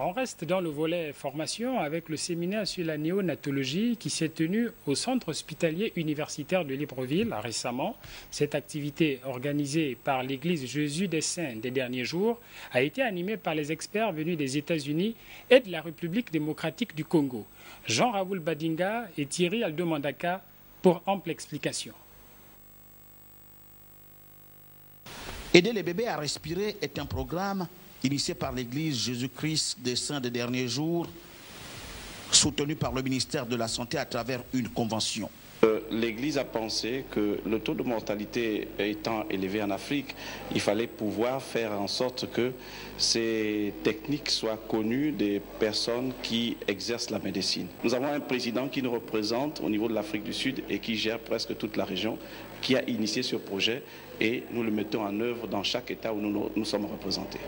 On reste dans le volet formation avec le séminaire sur la néonatologie qui s'est tenu au centre hospitalier universitaire de Libreville récemment. Cette activité organisée par l'église Jésus des Saints des derniers jours a été animée par les experts venus des États-Unis et de la République démocratique du Congo. Jean-Raoul Badinga et Thierry Aldo Mandaka pour ample explication. Aider les bébés à respirer est un programme initié par l'Église Jésus-Christ des Saints des derniers jours, soutenu par le ministère de la Santé à travers une convention. L'Église a pensé que le taux de mortalité étant élevé en Afrique, il fallait pouvoir faire en sorte que ces techniques soient connues des personnes qui exercent la médecine. Nous avons un président qui nous représente au niveau de l'Afrique du Sud et qui gère presque toute la région, qui a initié ce projet et nous le mettons en œuvre dans chaque État où nous sommes représentés.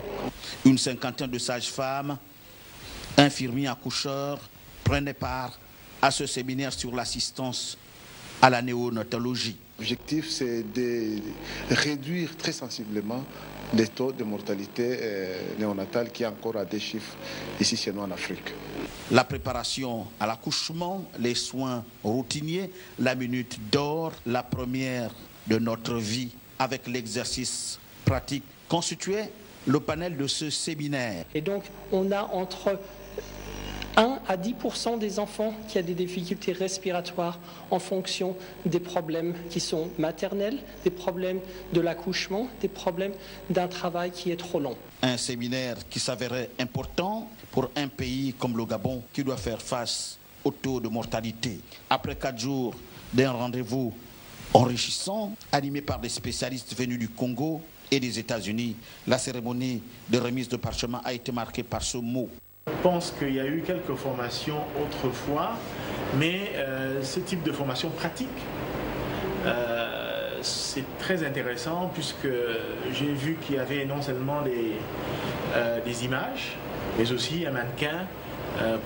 Une cinquantaine de sages-femmes, infirmiers, accoucheurs prenaient part à ce séminaire sur l'assistance à la néonatologie. L'objectif, c'est de réduire très sensiblement les taux de mortalité néonatale qui est encore à des chiffres ici chez nous en Afrique. La préparation à l'accouchement, les soins routiniers, la minute d'or, la première de notre vie avec l'exercice pratique constituait le panel de ce séminaire. Et donc, on a entre 1 à 10% des enfants qui ont des difficultés respiratoires en fonction des problèmes qui sont maternels, des problèmes de l'accouchement, des problèmes d'un travail qui est trop long. Un séminaire qui s'avérait important pour un pays comme le Gabon qui doit faire face au taux de mortalité. Après 4 jours d'un rendez-vous enrichissant, animé par des spécialistes venus du Congo et des États-Unis, la cérémonie de remise de parchemin a été marquée par ce mot. Je pense qu'il y a eu quelques formations autrefois, mais ce type de formation pratique, c'est très intéressant puisque j'ai vu qu'il y avait non seulement des images, mais aussi un mannequin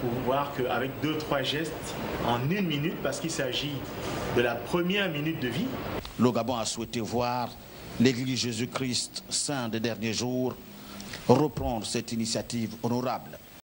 pour voir qu'avec 2-3 gestes en 1 minute, parce qu'il s'agit de la première minute de vie. Le Gabon a souhaité voir l'Église Jésus-Christ Saint des derniers jours reprendre cette initiative honorable.